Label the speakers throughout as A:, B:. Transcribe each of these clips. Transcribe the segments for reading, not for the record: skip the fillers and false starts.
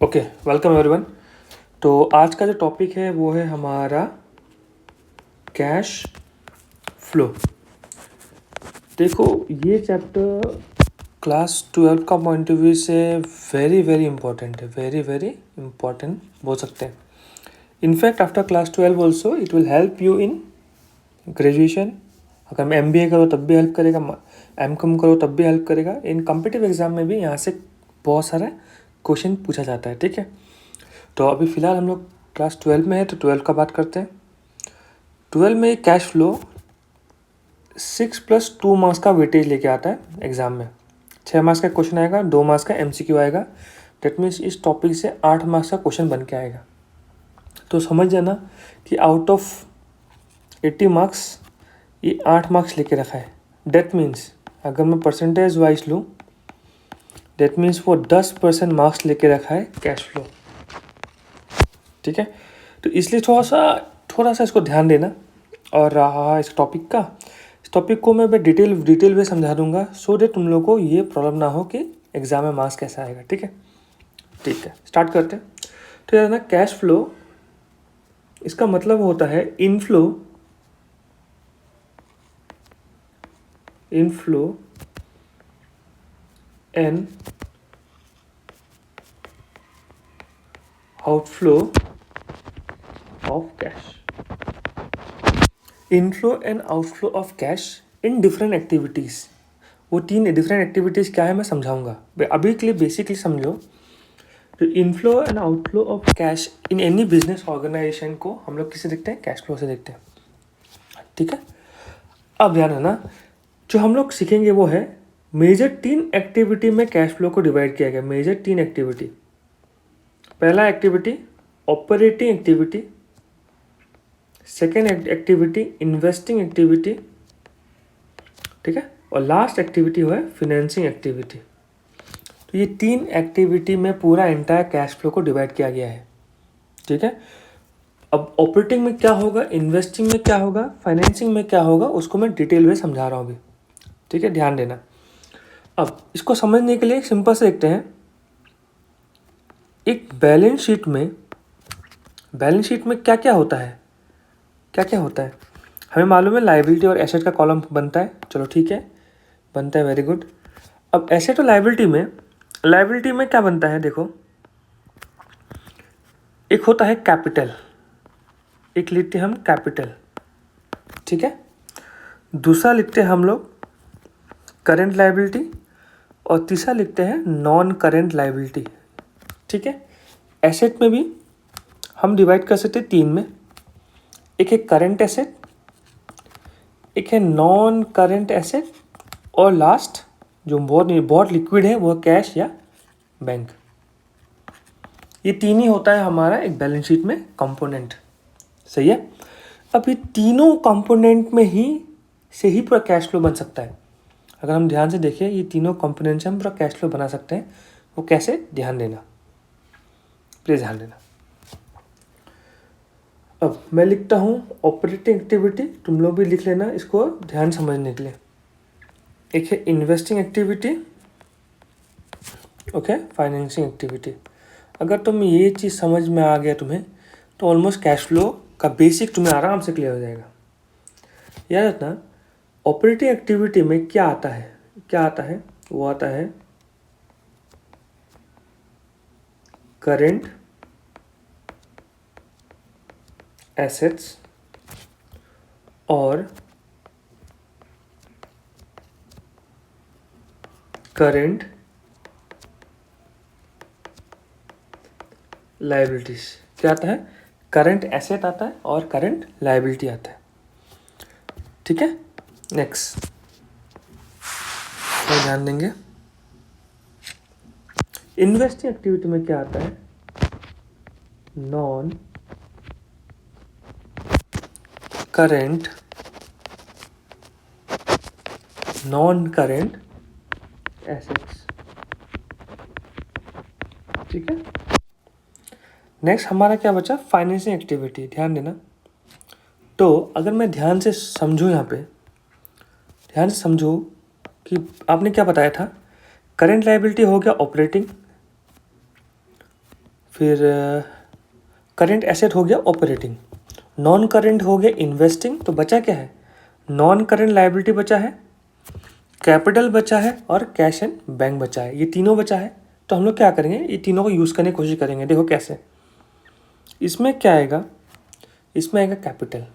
A: Okay, welcome everyone. तो आज का जो टॉपिक है वो है हमारा कैश फ्लो। देखो, ये चैप्टर क्लास 12 का पॉइंट ऑफ व्यू से वेरी वेरी इंपॉर्टेंट है, वेरी वेरी इंपॉर्टेंट बोल सकते हैं। In fact after class 12 also it will help you in graduation. अगर मैं MBA करो तब भी हेल्प करेगा, M.Com करो तब भी हेल्प करेगा। इन कॉम्पिटिटिव एग्जाम में भी यहाँ से बहुत सारा क्वेश्चन पूछा जाता है, ठीक है। तो अभी फ़िलहाल हम लोग क्लास 12 में है, तो 12 का बात करते हैं। 12 में कैश फ्लो 6+2 मार्क्स का वेटेज लेके आता है एग्ज़ाम में। 6 मार्क्स का क्वेश्चन आएगा, 2 मार्क्स का MCQ आएगा। डेट मीन्स इस टॉपिक से 8 मार्क्स का क्वेश्चन बन के आएगा। तो समझ जाना कि आउट ऑफ 80 मार्क्स ये 8 मार्क्स लेके रखा है। डेट मीन्स अगर मैं परसेंटेज वाइज लूँ, डेट मीन्स वो 10% मार्क्स लेके रखा है कैश फ्लो, ठीक है। तो इसलिए थोड़ा सा इसको ध्यान देना। और रहा इस टॉपिक को मैं डिटेल में समझा दूंगा, सो दैट तुम लोग को ये प्रॉब्लम ना हो कि एग्जाम में मार्क्स कैसा आएगा, ठीक है। स्टार्ट करते हैं। तो यार ना, कैश फ्लो इसका मतलब होता है inflow and outflow of cash. Inflow and outflow of cash in different activities. वो 3 डिफरेंट एक्टिविटीज़ क्या है मैं समझाऊंगा। अभी के लिए बेसिकली समझो, तो inflow and outflow of cash in any business organisation को हम लोग किसे देखते हैं? कैश फ्लो से देखते हैं, ठीक है। अब ध्यान है ना, जो हम लोग सीखेंगे वो है मेजर 3 एक्टिविटी में कैश फ्लो को डिवाइड किया गया। Major 3 activity. पहला activity operating activity, second activity investing activity, ठीक है, और लास्ट एक्टिविटी हुआ है फिनेंसिंग एक्टिविटी। तो ये 3 एक्टिविटी में पूरा एंटायर कैश फ्लो को डिवाइड किया गया है, ठीक है। अब ऑपरेटिंग में क्या होगा, इन्वेस्टिंग में क्या होगा, फाइनेंसिंग में क्या होगा, उसको मैं डिटेल में समझा रहा हूँ अभी, ठीक है, ध्यान देना। अब इसको समझने के लिए एक सिंपल से देखते हैं। एक बैलेंस शीट में क्या क्या होता है, हमें मालूम है लायबिलिटी और एसेट का कॉलम बनता है, चलो ठीक है, बनता है, वेरी गुड। अब एसेट और लायबिलिटी में क्या बनता है, देखो, एक होता है कैपिटल, एक लिखते हैं हम कैपिटल, ठीक है। दूसरा लिखते हैं हम लोग करेंट लायबिलिटी, और तीसरा लिखते हैं नॉन करेंट लायबिलिटी, ठीक है। एसेट में भी हम डिवाइड कर सकते हैं 3 में। एक है करेंट एसेट, एक है नॉन करेंट एसेट, और लास्ट जो बहुत लिक्विड है वो कैश या बैंक। ये 3 ही होता है हमारा एक बैलेंस शीट में कंपोनेंट, सही है। अब ये तीनों कंपोनेंट में ही से ही पूरा कैश फ्लो बन सकता है। अगर हम ध्यान से देखें, ये तीनों कंपोनेंट से हम पूरा कैश फ्लो बना सकते हैं। वो कैसे, ध्यान देना, प्लीज़ ध्यान देना। अब मैं लिखता हूँ ऑपरेटिंग एक्टिविटी, तुम लोग भी लिख लेना इसको ध्यान समझने के लिए। एक है investing activity, okay, financing activity. अगर तुम ये चीज़ समझ में आ गया तुम्हें, तो ऑलमोस्ट कैश फ्लो का बेसिक तुम्हें आराम से क्लियर हो जाएगा। याद रखना, ऑपरेटिंग एक्टिविटी में क्या आता है, वो आता है करेंट एसेट्स और करेंट लायबिलिटीज। क्या आता है? करंट एसेट आता है और करंट लायबिलिटी आता है, ठीक है। नेक्स्ट तो ध्यान देंगे, इन्वेस्टिंग एक्टिविटी में क्या आता है? नॉन करेंट एसेट्स, ठीक है। नेक्स्ट हमारा क्या बचा? Financing activity. ध्यान देना, तो अगर मैं ध्यान से समझूँ, यहाँ पे ध्यान से समझो कि आपने क्या बताया था। करेंट लायबिलिटी हो गया ऑपरेटिंग, फिर करेंट एसेट हो गया ऑपरेटिंग, नॉन करेंट हो गया इन्वेस्टिंग, तो बचा क्या है, नॉन करेंट लायबिलिटी बचा है, कैपिटल बचा है और कैश एंड बैंक बचा है। ये तीनों बचा है, तो हम लोग क्या करेंगे, ये तीनों को यूज़ करने की कोशिश करेंगे। देखो कैसे, इसमें क्या आएगा, इसमें आएगा कैपिटल,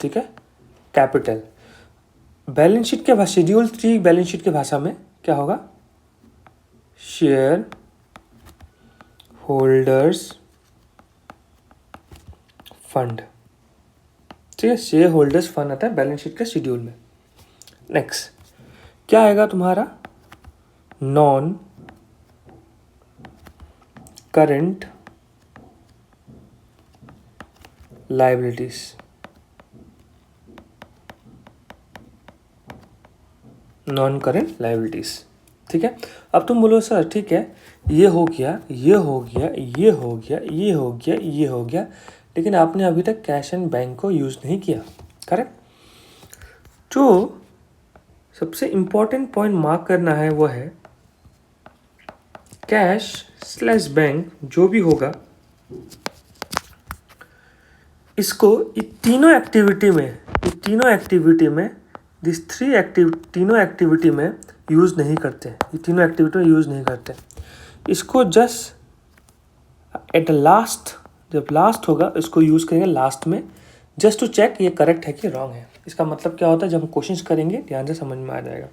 A: ठीक है, कैपिटल। बैलेंस शीट के भाषा, शेड्यूल 3 बैलेंस शीट के भाषा में क्या होगा, शेयर होल्डर्स फंड, ठीक है, शेयर होल्डर्स फंड आता है बैलेंस शीट के शेड्यूल में। नेक्स्ट क्या आएगा तुम्हारा, non current liabilities, non current liabilities, ठीक है। अब तुम बोलो सर ठीक है, ये हो गया, ये हो गया, ये हो गया, ये हो गया, ये हो गया, लेकिन आपने अभी तक कैश एंड बैंक को यूज़ नहीं किया, करेक्ट। जो सबसे इम्पोर्टेंट पॉइंट मार्क करना है वो है कैश स्लैश बैंक जो भी होगा, इसको ये तीनों एक्टिविटी में दिस तीनों एक्टिविटी में यूज़ नहीं करते, ये तीनों एक्टिविटी में यूज़ नहीं करते। इसको जस्ट एट द लास्ट, जब लास्ट होगा इसको यूज़ करेंगे लास्ट में, जस्ट टू चेक ये करेक्ट है कि रॉन्ग है। इसका मतलब क्या होता है, जब हम क्वेश्चंस करेंगे ध्यान से समझ में आ जाएगा।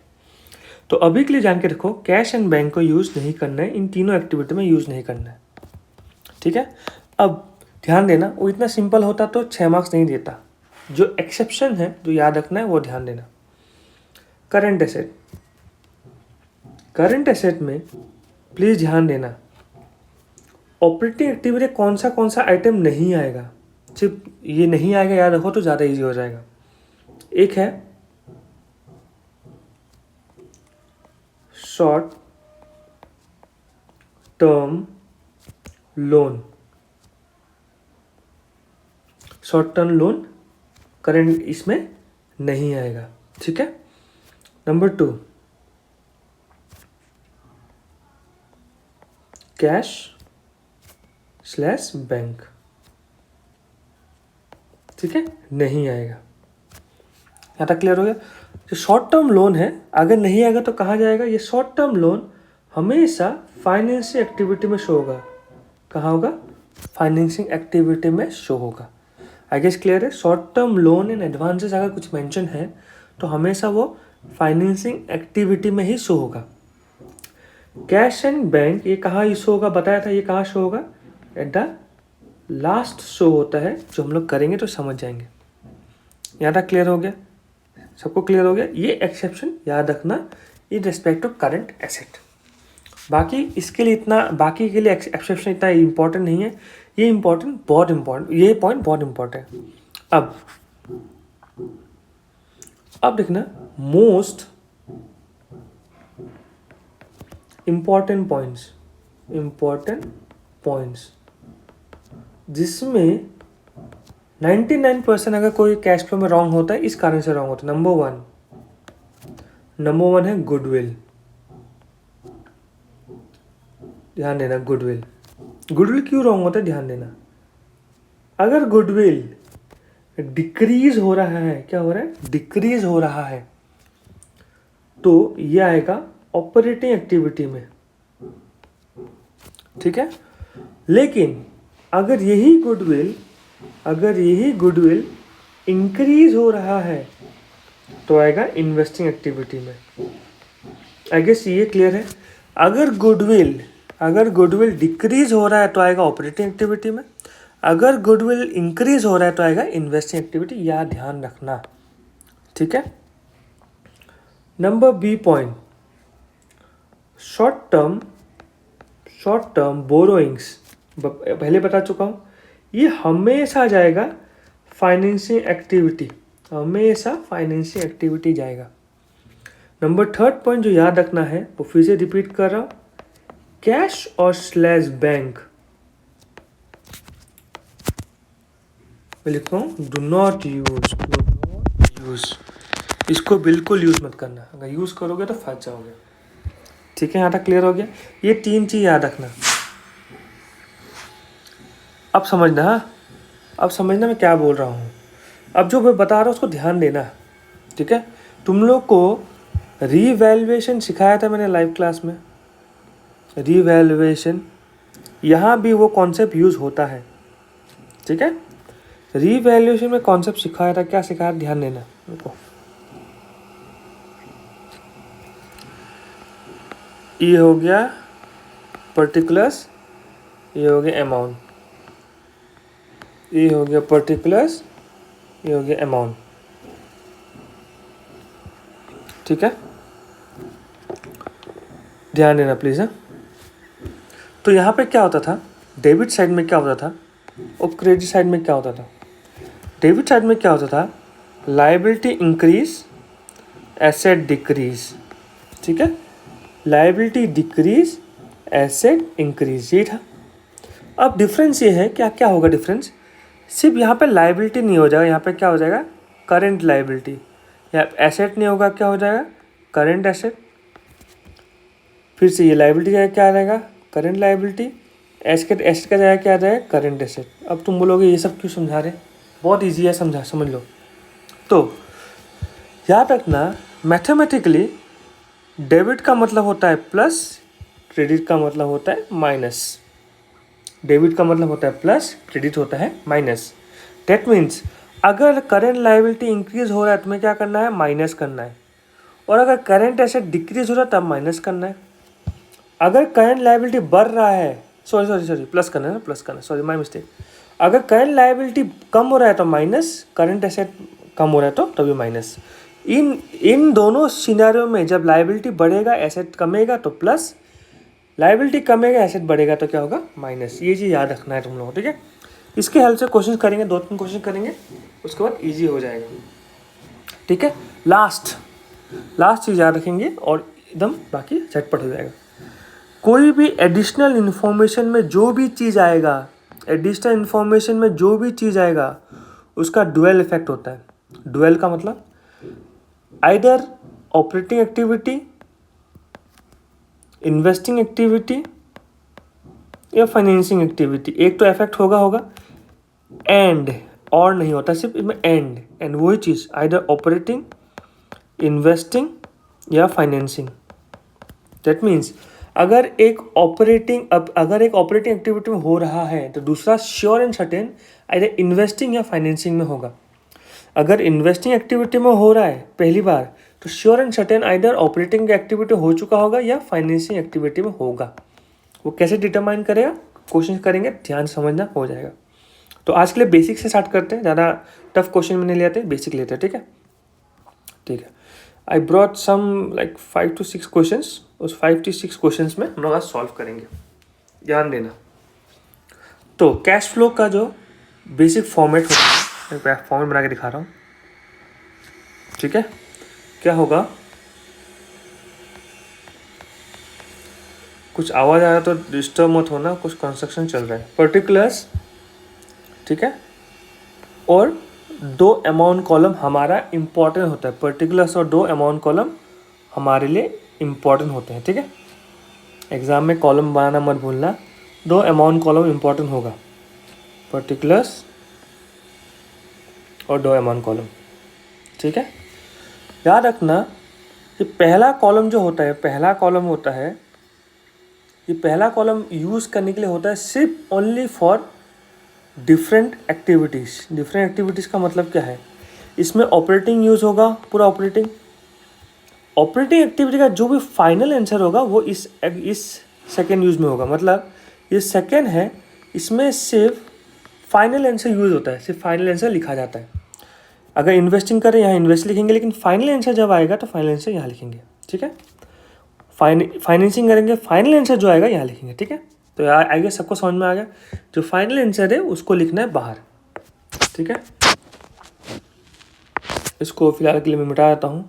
A: तो अभी के लिए जान के रखो, कैश एंड बैंक को यूज़ नहीं करना है, इन तीनों एक्टिविटी में यूज़ नहीं करना है, ठीक है। अब ध्यान देना, वो इतना सिंपल होता तो 6 मार्क्स नहीं देता। जो एक्सेप्शन है जो याद रखना है वो ध्यान देना। करंट एसेट, करंट एसेट में प्लीज़ ध्यान देना, ऑपरेटिंग एक्टिविटी कौन सा आइटम नहीं आएगा, सिर्फ ये नहीं आएगा याद रखो तो ज़्यादा इजी हो जाएगा। एक है short term loan, short term loan current इसमें नहीं आएगा, ठीक है। नंबर 2 कैश स्लैश बैंक, ठीक है, नहीं आएगा। यहाँ तक क्लियर हो गया। जो शॉर्ट टर्म लोन है अगर नहीं आएगा तो कहाँ जाएगा, ये शॉर्ट टर्म लोन हमेशा फाइनेंसिंग एक्टिविटी में शो होगा। कहाँ होगा, फाइनेंसिंग एक्टिविटी में शो होगा। आई गेस क्लियर है। Short term loan and advances अगर कुछ मेंशन है तो हमेशा वो फाइनेंसिंग एक्टिविटी में ही शो होगा। कैश एंड बैंक ये कहाँ शो होगा, बताया था, ये कहाँ शो होगा, एट द लास्ट शो होता है, जो हम लोग करेंगे तो समझ जाएंगे। यहाँ तक क्लियर हो गया, सबको क्लियर हो गया। ये एक्सेप्शन याद रखना in respect of current asset. बाकी इसके लिए इतना, बाकी के लिए एक्सेप्शन इतना इम्पोर्टेंट नहीं है, ये इम्पोर्टेंट, बहुत इम्पोर्टेंट, ये पॉइंट बहुत इम्पोर्टेंट है। अब देखना मोस्ट इम्पोर्टेंट पॉइंट्स जिसमें 99% अगर कोई कैश फ्लो में रॉन्ग होता है, इस कारण से रॉन्ग होता है। नंबर वन है गुडविल। ध्यान देना, गुडविल क्यों रॉन्ग होता है, ध्यान देना। अगर गुडविल डिक्रीज हो रहा है, क्या हो रहा है, डिक्रीज हो रहा है, तो ये आएगा ऑपरेटिंग एक्टिविटी में, ठीक है। लेकिन अगर यही गुडविल इंक्रीज हो रहा है तो आएगा इन्वेस्टिंग एक्टिविटी में। आई गेस ये क्लियर है। अगर गुडविल डिक्रीज हो रहा है तो आएगा ऑपरेटिंग एक्टिविटी में, अगर गुडविल इंक्रीज हो रहा है तो आएगा इन्वेस्टिंग एक्टिविटी, यह ध्यान रखना, ठीक है। Number B point, short term borrowings, पहले बता चुका हूँ, ये हमेशा जाएगा फाइनेंसिंग एक्टिविटी, हमेशा फाइनेंसिंग एक्टिविटी जाएगा। नंबर 3 पॉइंट जो याद रखना है वो फिर से रिपीट कर रहा हूँ, कैश और स्लैश बैंक मैं लिख रहा हूँ, डू नॉट यूज, इसको बिल्कुल यूज मत करना, अगर यूज करोगे तो फंस जाओगे, ठीक है। यहाँ तक क्लियर हो गया। ये 3 चीज याद रखना, अब समझना, हाँ अब समझना मैं क्या बोल रहा हूँ। अब जो मैं बता रहा हूँ उसको ध्यान देना, ठीक है। तुम लोग को रीवैल्यूएशन सिखाया था मैंने लाइव क्लास में, रीवैल्यूएशन, यहाँ भी वो कॉन्सेप्ट यूज़ होता है, ठीक है। रीवैल्यूएशन में कॉन्सेप्ट सिखाया था, क्या सिखाया ध्यान देना देखो। ये हो गया पर्टिकुलर्स, ये हो गया अमाउंट, ये हो गया पर्टिकुलर्स, ये हो गया अमाउंट, ठीक है। ध्यान देना प्लीज़, है। तो यहाँ पे क्या होता था, डेबिट साइड में क्या होता था और क्रेडिट साइड में क्या होता था। डेबिट साइड में क्या होता था, लायबिलिटी इंक्रीज एसेट डिक्रीज, ठीक है। लायबिलिटी डिक्रीज एसेट इंक्रीज, ये था। अब डिफरेंस ये है, क्या क्या होगा डिफरेंस, सिर्फ यहाँ पे लायबिलिटी नहीं हो जाएगा, यहाँ पे क्या हो जाएगा करंट लायबिलिटी, या एसेट नहीं होगा, क्या हो जाएगा करंट एसेट। फिर से ये लायबिलिटी का क्या आ जाएगा करंट लायबिलिटी, एसेट का जाएगा क्या आ जाएगा करंट एसेट। अब तुम बोलोगे ये सब क्यों समझा रहे, बहुत ईजी है, समझ लो। तो याद रखना, मैथमेटिकली डेबिट का मतलब होता है प्लस, क्रेडिट का मतलब होता है माइनस। डेबिट का मतलब होता है प्लस, क्रेडिट होता है माइनस। डेट मीन्स अगर करंट लायबिलिटी इंक्रीज हो रहा है तुम्हें क्या करना है, माइनस करना है। और अगर करंट एसेट डिक्रीज हो रहा है तब माइनस करना है। अगर करंट लायबिलिटी बढ़ रहा है, सॉरी प्लस करना है ना, प्लस करना, सॉरी माय मिस्टेक। अगर करंट लायबिलिटी कम हो रहा है तो माइनस, करंट एसेट कम हो रहा है तो तभी माइनस। इन दोनों सिनेरियो में जब लायबिलिटी बढ़ेगा एसेट कमेगा तो प्लस, लायबिलिटी कमेगा एसेट बढ़ेगा तो क्या होगा माइनस। ये चीज़ याद रखना है तुम लोगों को, ठीक है। इसके हेल्प से क्वेश्चन करेंगे, 2-3 क्वेश्चन करेंगे, उसके बाद इजी हो जाएगा, ठीक है। लास्ट चीज़ याद रखेंगे और एकदम बाकी झटपट हो जाएगा। कोई भी एडिशनल इन्फॉर्मेशन में जो भी चीज़ आएगा, एडिशनल इन्फॉर्मेशन में जो भी चीज़ आएगा उसका डुअल इफेक्ट होता है। डुअल का मतलब either operating activity, investing activity या फाइनेंसिंग एक्टिविटी, एक तो इफेक्ट होगा एंड, और नहीं होता, सिर्फ इसमें एंड वही चीज़ आइदर ऑपरेटिंग, इन्वेस्टिंग या फाइनेंसिंग। दैट मीन्स अगर एक ऑपरेटिंग एक्टिविटी में हो रहा है तो दूसरा sure and certain either investing या फाइनेंसिंग में होगा। अगर इन्वेस्टिंग एक्टिविटी में हो रहा है पहली बार तो sure and certain either operating activity हो चुका होगा या फाइनेंसिंग एक्टिविटी में होगा। वो कैसे डिटरमाइन करेगा, कोशिश करेंगे, ध्यान समझना हो जाएगा। तो आज के लिए बेसिक से स्टार्ट करते हैं, ज़्यादा टफ क्वेश्चन में नहीं लेते, बेसिक लेते हैं, ठीक है। I brought some like 5 to 6 questions, उस 5 to 6 क्वेश्चंस में हम लोग आज सॉल्व करेंगे, ध्यान देना। तो कैश फ्लो का जो बेसिक फॉर्मेट होता है, मैं फॉर्मेट बना के दिखा रहा हूँ, ठीक है। क्या होगा, कुछ आवाज़ आ रहा तो डिस्टर्ब मत होना, कुछ कंस्ट्रक्शन चल रहा है। पर्टिकुलर्स, ठीक है, और 2 अमाउंट कॉलम हमारा इम्पॉर्टेंट होता है। पर्टिकुलर्स और 2 अमाउंट कॉलम हमारे लिए इम्पॉर्टेंट होते हैं, ठीक है। एग्ज़ाम में कॉलम बनाना मत भूलना, 2 अमाउंट कॉलम इम्पॉर्टेंट होगा, पर्टिकुलर्स और 2 अमाउंट कॉलम, ठीक है। याद रखना कि पहला कॉलम जो होता है, ये पहला कॉलम यूज़ करने के लिए होता है सिर्फ ओनली फॉर डिफरेंट एक्टिविटीज़ का मतलब क्या है, इसमें ऑपरेटिंग यूज़ होगा, पूरा ऑपरेटिंग एक्टिविटी का जो भी फाइनल आंसर होगा वो इस सेकेंड यूज़ में होगा। मतलब ये सेकेंड है, इसमें सिर्फ फाइनल आंसर यूज़ होता है, सिर्फ फाइनल आंसर लिखा जाता है। अगर इन्वेस्टिंग करें यहाँ इन्वेस्ट लिखेंगे, लेकिन फाइनल आंसर जब आएगा तो फाइनल आंसर यहाँ लिखेंगे, ठीक है। फाइनेंसिंग करेंगे, फाइनल आंसर जो आएगा यहाँ लिखेंगे, ठीक है। तो आई गेस सबको समझ में आ गया, जो फाइनल आंसर है उसको लिखना है बाहर, ठीक है। इसको फिलहाल के लिए मैं मिटा देता हूँ,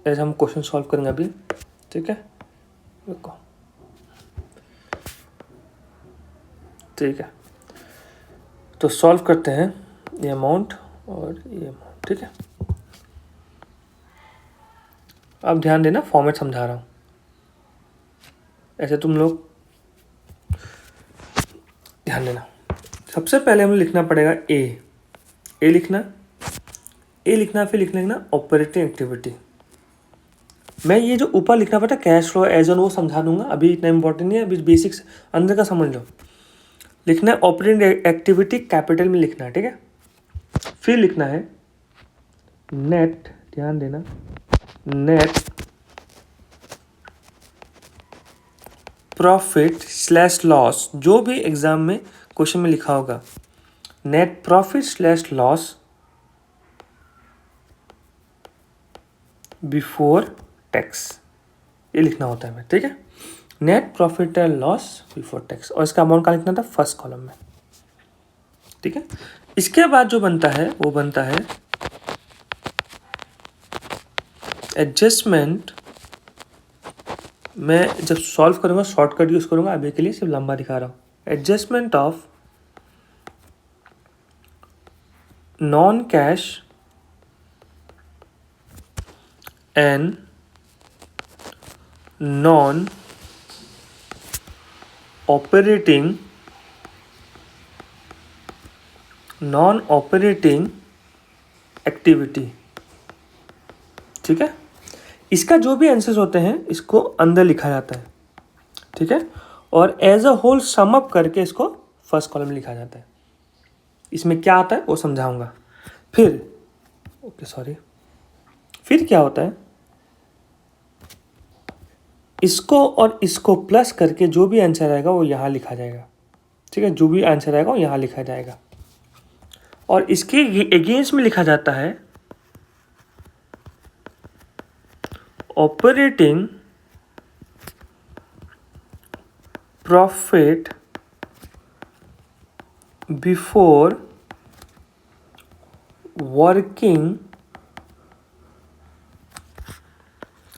A: ऐसे हम क्वेश्चन सॉल्व करेंगे अभी, ठीक है। देखो, ठीक है, तो सॉल्व करते हैं ये अमाउंट और ये अमाउंट, ठीक है। अब ध्यान देना, फॉर्मेट समझा रहा हूँ, ऐसे तुम लोग ध्यान देना, सबसे पहले हमें लिखना पड़ेगा ए लिखना, फिर लिखना ऑपरेटिंग एक्टिविटी। मैं ये जो ऊपर लिखना पड़ता है कैश फ्लो एज ऑन वो समझा दूंगा, अभी इतना इंपॉर्टेंट नहीं है, अभी बेसिक्स अंदर का समझ लो। लिखना है ऑपरेटिंग एक्टिविटी कैपिटल में लिखना है, ठीक है। फिर लिखना है नेट, ध्यान देना, नेट प्रॉफिट स्लैश लॉस, जो भी एग्जाम में क्वेश्चन में लिखा होगा net profit slash loss before tax, ये लिखना होता है हमें, ठीक है। Net profit and loss before tax, और इसका अमाउंट का लिखना था फर्स्ट कॉलम में, ठीक है। इसके बाद जो बनता है वो बनता है एडजस्टमेंट। मैं जब सॉल्व करूंगा शॉर्टकट यूज करूंगा, अभी के लिए सिर्फ लंबा दिखा रहा हूं। Adjustment of non cash and non operating activity, ठीक है। इसका जो भी आंसर्स होते हैं इसको अंदर लिखा जाता है, ठीक है, और as a whole sum up करके इसको फर्स्ट कॉलम में लिखा जाता है। इसमें क्या आता है वो समझाऊंगा। फिर फिर क्या होता है, इसको और इसको प्लस करके जो भी आंसर आएगा वो यहाँ लिखा जाएगा, ठीक है। जो भी आंसर आएगा वो यहाँ लिखा जाएगा, और इसके अगेंस्ट में लिखा जाता है operating profit before working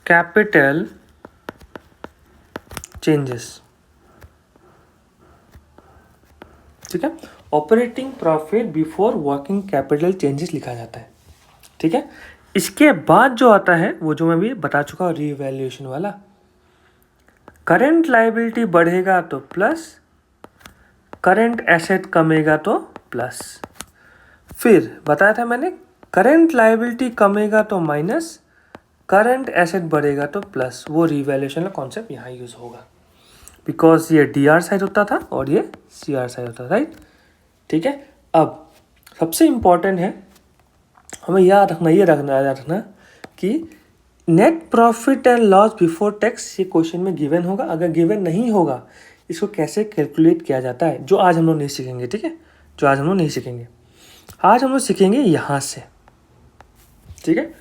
A: capital changes, ठीक है। Operating profit before working capital changes लिखा जाता है, ठीक है। इसके बाद जो आता है वो जो मैं भी बता चुका हूँ रीवैल्यूएशन वाला, करंट लायबिलिटी बढ़ेगा तो प्लस, करंट एसेट कमेगा तो प्लस। फिर बताया था मैंने करंट लायबिलिटी कमेगा तो माइनस, करंट एसेट बढ़ेगा तो प्लस। वो रीवैल्यूएशन का कॉन्सेप्ट यहाँ यूज होगा, बिकॉज ये DR साइड होता था और ये CR साइड होता था, राइट, ठीक है। अब सबसे इम्पॉर्टेंट है हमें याद रखना कि net profit and loss before tax ये क्वेश्चन में गिवन होगा। अगर गिवन नहीं होगा इसको कैसे कैलकुलेट किया जाता है, जो आज हम लोग नहीं सीखेंगे, ठीक है, जो आज हम लोग नहीं सीखेंगे। आज हम लोग सीखेंगे यहाँ से, ठीक है।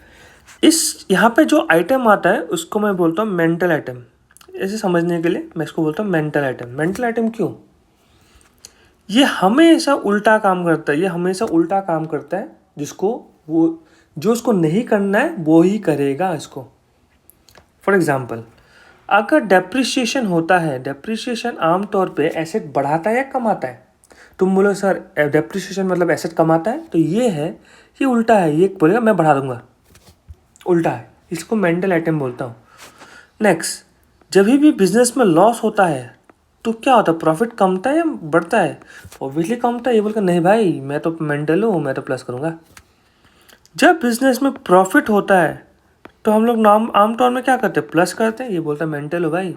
A: इस यहाँ पे जो आइटम आता है उसको मैं बोलता हूँ मेंटल आइटम। ऐसे समझने के लिए मैं इसको बोलता हूँ मेंटल आइटम। मेंटल आइटम क्यों? ये हमेशा उल्टा काम करता है, जिसको वो जो उसको नहीं करना है वो ही करेगा इसको। फॉर एग्जाम्पल, अगर डेप्रिसिएशन होता है, डेप्रिसिएशन आमतौर पे एसेट बढ़ाता है या कमाता है? तुम बोलो सर डेप्रिसिएशन मतलब एसेट कमाता है, तो ये उल्टा है। ये बोलेगा मैं बढ़ा दूंगा, उल्टा है। इसको मेंटल आइटम बोलता हूँ। नेक्स्ट, जब भी बिजनेस में लॉस होता है तो क्या होता है, प्रॉफिट कमता है या बढ़ता है? ऑब्वियसली कमता है। ये बोलकर नहीं भाई मैं तो मेंटल हूँ, मैं तो प्लस करूँगा। जब बिजनेस में प्रॉफिट होता है तो हम लोग आमतौर में क्या करते हैं, प्लस करते हैं। ये बोलता है मेंटल हो भाई,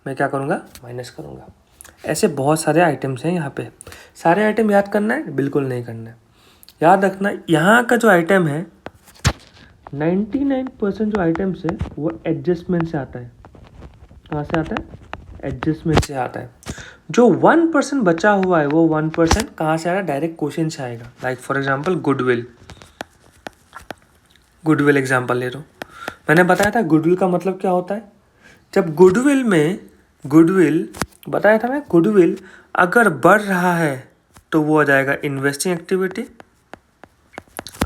A: मैं क्या करूँगा, माइनस करूँगा। ऐसे बहुत सारे आइटम्स हैं यहाँ पे। सारे आइटम याद करना है? बिल्कुल नहीं करना है। याद रखना यहाँ का जो आइटम है 99% जो आइटम्स है वो एडजस्टमेंट से आता है। कहाँ से आता है? एडजस्टमेंट से आता है। जो 1% बचा हुआ है वो 1% कहाँ से आएगा? डायरेक्ट क्वेश्चन से आएगा। Like for example goodwill example ले लो। मैंने बताया था गुडविल का मतलब क्या होता है। जब गुडविल बताया था मैं, गुडविल अगर बढ़ रहा है तो वो आ जाएगा इन्वेस्टिंग एक्टिविटी,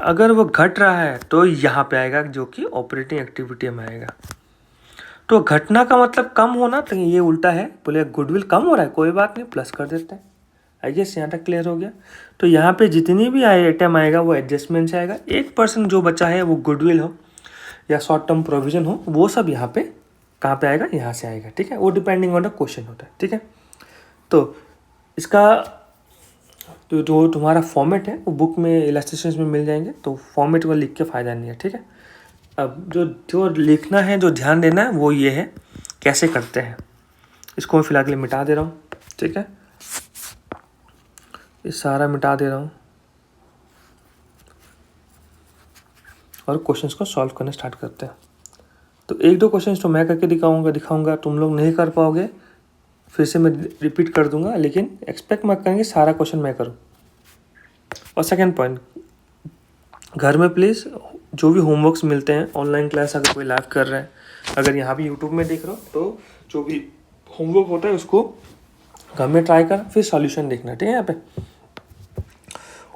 A: अगर वो घट रहा है तो यहाँ पे आएगा जो कि ऑपरेटिंग एक्टिविटी में आएगा। तो घटना का मतलब कम होना, तो ये उल्टा है। बोले गुडविल कम हो रहा है, कोई बात नहीं, प्लस कर देते हैं। आई गेस यहाँ तक क्लियर हो गया। तो यहाँ पे जितनी भी आइटम आएगा वो एडजस्टमेंट से आएगा। 1% जो बचा है वो गुडविल हो या शॉर्ट टर्म प्रोविजन हो, वो सब यहाँ पे कहाँ पे आएगा? यहाँ से आएगा, ठीक है। वो डिपेंडिंग ऑन द क्वेश्चन होता है, ठीक है। तो इसका तो जो तुम्हारा फॉर्मेट है वो बुक में इलस्ट्रेशंस में मिल जाएंगे, तो फॉर्मेट को लिख के फ़ायदा नहीं है, ठीक है। अब जो जो लिखना है, जो ध्यान देना है वो ये है कैसे करते हैं। इसको मैं फिलहाल के लिए मिटा दे रहा हूँ, ठीक है, ये सारा मिटा दे रहा हूँ और क्वेश्चंस को सॉल्व करना स्टार्ट करते हैं। तो एक दो क्वेश्चंस तो मैं करके दिखाऊंगा, तुम लोग नहीं कर पाओगे, फिर से मैं रिपीट कर दूंगा, लेकिन एक्सपेक्ट मत करेंगे सारा क्वेश्चन मैं करूँ। और सेकंड पॉइंट, घर में प्लीज़ जो भी होमवर्क्स मिलते हैं, ऑनलाइन क्लास अगर कोई लाइव कर रहा है, अगर यहाँ भी यूट्यूब में देख रहे हो, तो जो भी होमवर्क होता है उसको घर में ट्राई कर, फिर सॉल्यूशन देखना, ठीक है। यहाँ पे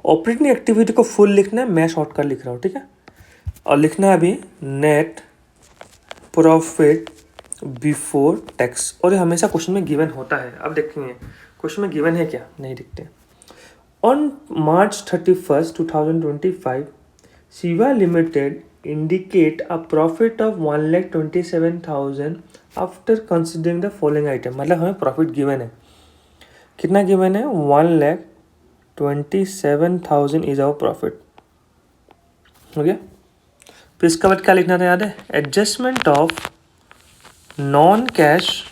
A: ऑपरेटिंग एक्टिविटी को फुल लिखना है, मैं शॉर्ट कर लिख रहा हूँ, ठीक है। और लिखना है अभी नेट प्रॉफिट बिफोर टैक्स, और ये हमेशा क्वेश्चन में गिवन होता है। अब देखेंगे क्वेश्चन में गिवन है क्या, नहीं दिखते। On March 31st, 2025, Shiva limited indicate a profit of 1,27,000 after considering the following item। मतलब हमें प्रॉफिट गिवन है, कितना गिवन है, 1,27,000 इज आवर प्रॉफिट, हो गया। फिर इसके बाद क्या लिखना था, याद है, adjustment of non cash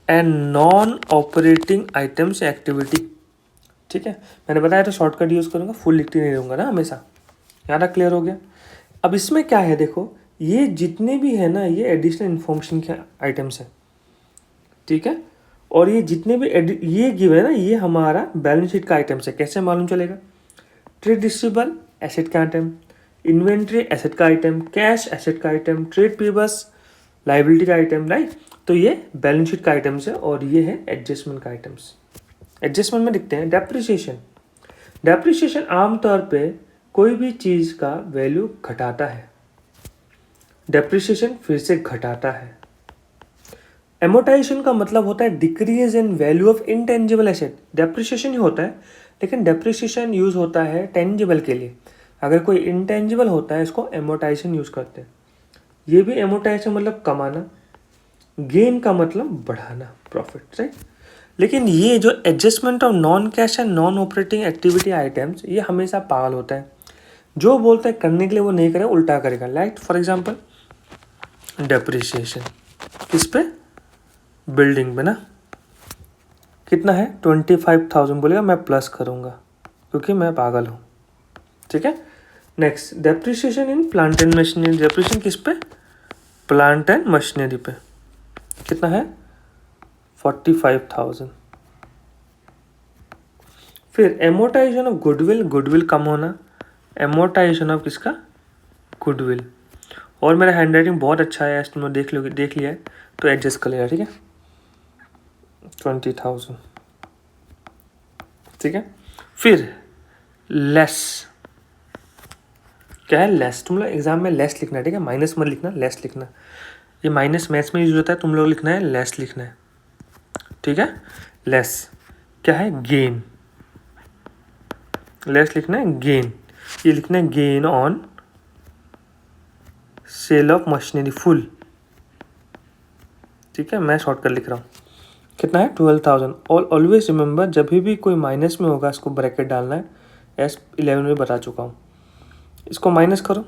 A: and non operating items activity, ठीक है। मैंने बताया था शॉर्टकट यूज़ करूँगा, फुल लिखते नहीं रहूँगा ना हमेशा, याद क्लियर हो गया। अब इसमें क्या है, देखो ये जितने भी है ना, ये एडिशनल इन्फॉर्मेशन के आइटम्स हैं, ठीक है। और ये जितने भी ये गिव है ना, ये हमारा बैलेंस शीट का आइटम्स है। कैसे मालूम चलेगा, ट्रेड रिसीवेबल एसेट का आइटम, इन्वेंट्री एसेट का आइटम, कैश एसेट का आइटम, ट्रेड पेबल्स लाइबिलिटी का आइटम, राइट। तो ये बैलेंस शीट का आइटम्स है और ये है एडजस्टमेंट का आइटम्स। एडजस्टमेंट में दिखते हैं डेप्रिसिएशन। डेप्रिसिएशन आमतौर पे कोई भी चीज़ का वैल्यू घटाता है, डेप्रिसिएशन फिर से घटाता है। एमोटाइजेशन का मतलब होता है decrease in value of intangible asset, depreciation ही होता है, लेकिन डेप्रिसिएशन यूज होता है टेंजिबल के लिए। अगर कोई इंटेंजिबल होता है इसको एमोटाइजेशन यूज करते हैं। ये भी एमोटाइजेशन मतलब कमाना, गेन का मतलब बढ़ाना प्रॉफिट, राइट। लेकिन ये जो adjustment of non cash and non operating activity items, ये हमेशा पागल होता है, जो बोलता है करने के लिए वो नहीं करेगा, उल्टा करेगा। लाइक फॉर एग्जांपल डेप्रिसिएशन किस पे, बिल्डिंग पे ना, कितना है 25,000 बोलेगा, मैं प्लस करूँगा क्योंकि मैं पागल हूँ, ठीक है। Next depreciation in plant and machinery, depreciation किस पे, प्लांट एंड मशीनरी पे, कितना है 45,000। फिर एमोटाइजेशन ऑफ गुडविल, गुडविल कम होना, एमोटाइजेशन ऑफ किसका, गुडविल। और मेरा हैंड राइटिंग बहुत अच्छा है, तुम देख लिया है तो एडजस्ट कर लेगा, ठीक है। 20,000, ठीक है। फिर लेस, क्या है, लेस। तुम लोग एग्जाम में लेस लिखना है, ठीक है, माइनस मत लिखना, लेस लिखना। ये माइनस मैथ्स में यूज होता है, तुम लोग लिखना है लेस लिखना है, ठीक है। लेस क्या है, गेन, लेस लिखना है गेन, ये लिखना है gain on sale of machinery full, ठीक है। मैं शॉर्टकट लिख रहा हूँ, कितना है 12,000। और ऑलवेज रिमेंबर जब भी कोई माइनस में होगा इसको ब्रैकेट डालना है, S11 में बता चुका हूँ। इसको माइनस करो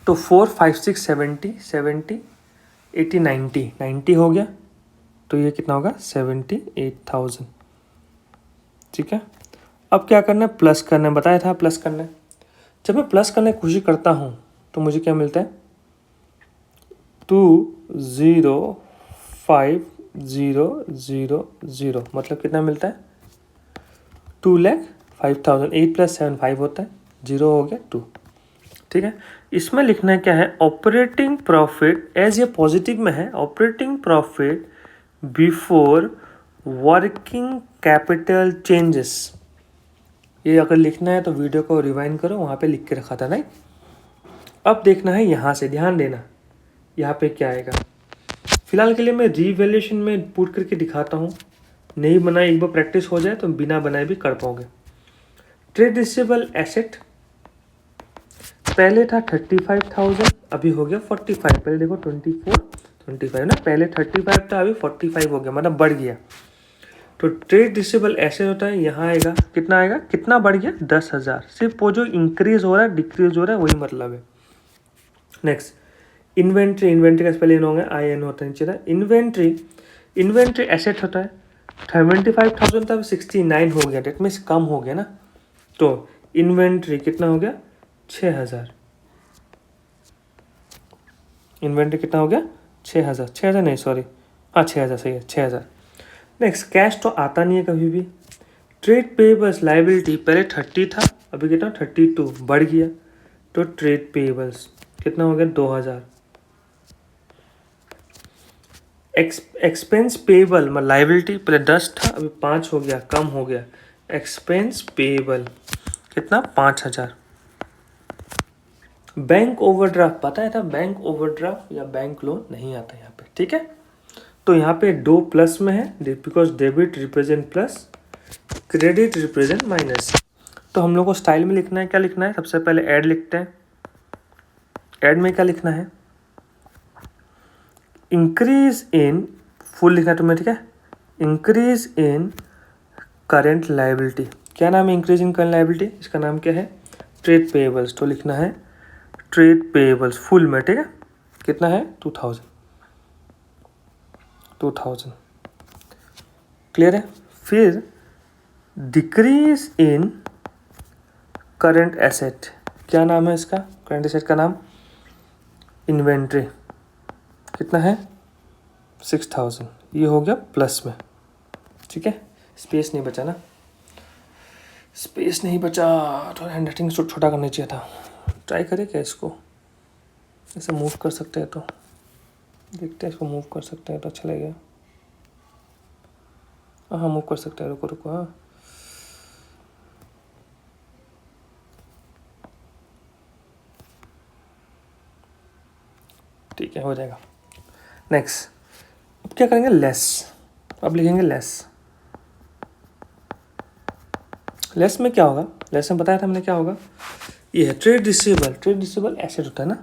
A: तो 4, 5, 6, 70, 70, 80, 90 हो गया, तो ये कितना होगा 78,000, ठीक है। अब क्या करना है, प्लस करना है, बताया था प्लस करना है। जब मैं प्लस करने की कोशिश करता हूँ तो मुझे क्या मिलता है, 205,000, मतलब कितना मिलता है 2,05,000। 8 + 7 5 होता है, 0 हो गया 2, ठीक है। इसमें लिखना है क्या है, ऑपरेटिंग प्रॉफिट, एज ये पॉजिटिव में है, operating profit before working capital changes. ये अगर लिखना है तो वीडियो को रिवाइंड करो, वहाँ पे लिख के रखा था ना। अब देखना है यहाँ से, ध्यान देना यहाँ पे क्या आएगा। फिलहाल के लिए मैं रीवैल्यूएशन में पुट करके दिखाता हूँ, नहीं बनाए एक बार प्रैक्टिस हो जाए तो बिना बनाए भी कर पाओगे। ट्रेड रिसीवेबल एसेट पहले था 35,000, अभी हो गया 45। पहले देखो 24, 25 ना, पहले 35 था अभी 45 हो गया, मतलब बढ़ गया। तो ट्रेड रिसीवेबल ऐसे होता है, यहाँ आएगा कितना आएगा, कितना बढ़ गया 10,000। सिर्फ वो जो इंक्रीज हो रहा है डिक्रीज हो रहा है वही मतलब है। नेक्स्ट इन्वेंट्री, इन्वेंट्री का स्पेलिंग होंगे IN होता है नीचे। इन्वेंट्री, इन्वेंट्री एसेट होता है। 75,000 था, 69 हो गया, डेट मीन्स कम हो गया ना। तो इन्वेंट्री कितना हो गया 6,000। इन्वेंट्री कितना हो गया 6,000, 6,000 नहीं सॉरी, हाँ 6,000 सही है 6,000। नेक्स्ट कैश तो आता नहीं है कभी भी। ट्रेड पेबल्स लाइबिलिटी पहले 30 था, अभी कितना 32 बढ़ गया, तो ट्रेड पेबल्स कितना हो गया 2,000। एक्सपेंस पेबल मतलब लाइबिलिटी पहले 10 था, अभी 5 हो गया, कम हो गया। एक्सपेंस पेबल कितना 5,000। बैंक ओवरड्राफ्ट पता है था, बैंक ओवरड्राफ्ट या बैंक लोन नहीं आता यहाँ पे, ठीक है। तो यहाँ पे 2 प्लस में है because debit represent plus, credit represent minus. तो हम लोग को स्टाइल में लिखना है, क्या लिखना है, सबसे पहले ऐड लिखते हैं। ऐड में क्या लिखना है, इंक्रीज इन, फुल लिखना है तुम्हें, ठीक है। इंक्रीज इन करेंट लाइबिलिटी, क्या नाम है इंक्रीज इन करेंट लाइबिलिटी, इसका नाम क्या है ट्रेड पेएबल्स। तो लिखना है ट्रेड पेएबल्स फुल में, ठीक है। कितना है 2,000 क्लियर है। फिर डिक्रीज इन करंट एसेट, क्या नाम है इसका, करंट एसेट का नाम इन्वेंट्री, कितना है 6,000, ये हो गया प्लस में, ठीक है। स्पेस नहीं बचा ना, स्पेस नहीं बचा, थोड़ा हैंड राइटिंग छोटा करना चाहिए था। ट्राई करें क्या इसको, ऐसे मूव कर सकते हैं तो देखते हैं, इसको मूव कर सकते हैं तो अच्छा लगेगा। हाँ मूव कर सकते हैं, रुको रुको, हाँ ठीक है हो जाएगा। नेक्स्ट अब क्या करेंगे, लेस। अब लिखेंगे लेस। लेस में क्या होगा, लेस में बताया था हमने क्या होगा, ये है trade receivable, trade receivable asset होता है ना,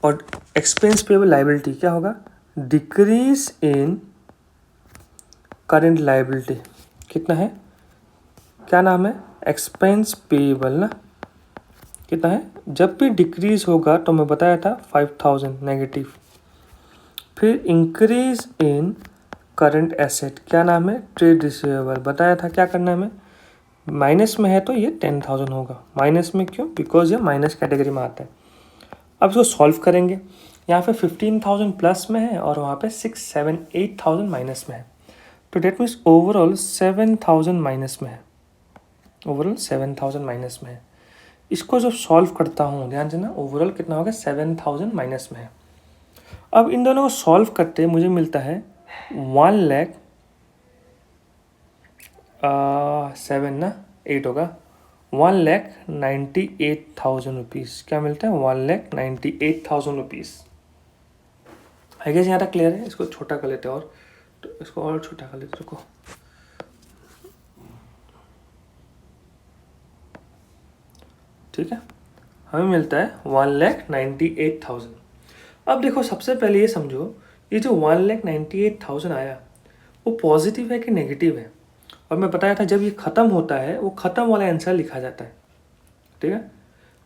A: और एक्सपेंस पेएबल लायबिलिटी क्या होगा, डिक्रीज इन करेंट लायबिलिटी, कितना है, क्या नाम है एक्सपेंस पेएबल ना, कितना है, जब भी डिक्रीज होगा तो मैं बताया था 5,000 नेगेटिव। फिर इंक्रीज इन करंट एसेट, क्या नाम है ट्रेड रिसीवेबल, बताया था क्या करना है हमें, माइनस में है तो ये 10,000 होगा। माइनस में क्यों, बिकॉज ये माइनस कैटेगरी में आता है। अब इसको सॉल्व करेंगे, यहाँ पे 15,000 प्लस में है और वहाँ पे 8,000 माइनस में है, तो डेट मीन्स ओवरऑल 7,000 माइनस में है, ओवरऑल 7,000 माइनस में है। इसको जब सॉल्व करता हूँ ध्यान से ना, ओवरऑल कितना होगा 7,000 माइनस में है। अब इन दोनों को सॉल्व करते मुझे मिलता है 1,7 ना 8 होगा, 1,98,000 रुपीज़। क्या मिलता है 1,98,000 रुपीज़। आई गेस यहाँ तक क्लियर है। इसको छोटा कर लेते हैं और, तो इसको और छोटा कर लेते, रुको। ठीक है, हमें मिलता है 1,98,000। अब देखो सबसे पहले ये समझो, ये जो 1,98,000 आया वो पॉजिटिव है कि नेगेटिव है। और मैं बताया था जब ये ख़त्म होता है वो ख़त्म वाला आंसर लिखा जाता है, ठीक है।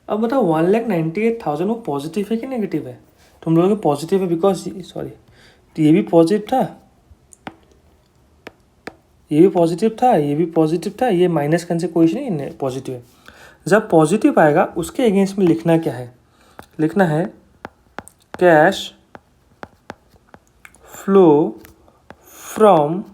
A: अब बताओ 1,98,000 वो पॉजिटिव है कि नेगेटिव है। तुम लोगों को पॉजिटिव है बिकॉज सॉरी, तो ये भी पॉजिटिव था, ये भी पॉजिटिव था, ये भी पॉजिटिव था, ये माइनस करने से कोई नहीं, पॉजिटिव है। जब पॉजिटिव आएगा उसके अगेंस्ट में लिखना क्या है, लिखना है cash flow from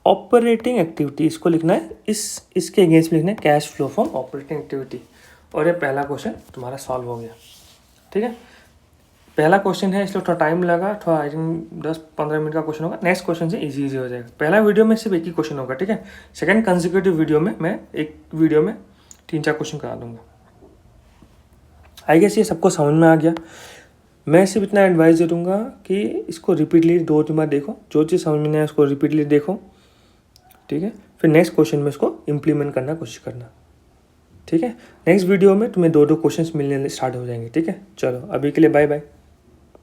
A: operating activity, इसको लिखना है, इसके अगेंस्ट में लिखना है cash flow from operating activity. और ये पहला क्वेश्चन तुम्हारा सॉल्व हो गया, ठीक है। पहला क्वेश्चन है इसलिए थोड़ा टाइम लगा, थोड़ा आई थिंक 10-15 मिनट का क्वेश्चन होगा। नेक्स्ट क्वेश्चन से इजी हो जाएगा। पहला वीडियो में सिर्फ एक ही क्वेश्चन होगा, ठीक है। सेकंड कंसेक्यूटिव वीडियो में मैं एक वीडियो में 3-4 क्वेश्चन करा दूंगा। आई गेस ये सबको समझ में आ गया। मैं सिर्फ इतना एडवाइस दे दूँगा कि इसको रिपीटली 2-3 बार देखो, जो चीज़ समझ में नहीं आए उसको रिपीटली देखो, ठीक है। फिर नेक्स्ट क्वेश्चन में इसको इम्प्लीमेंट करना कोशिश करना, ठीक है। नेक्स्ट वीडियो में तुम्हें 2-2 क्वेश्चंस मिलने स्टार्ट हो जाएंगे, ठीक है। चलो अभी के लिए बाय बाय।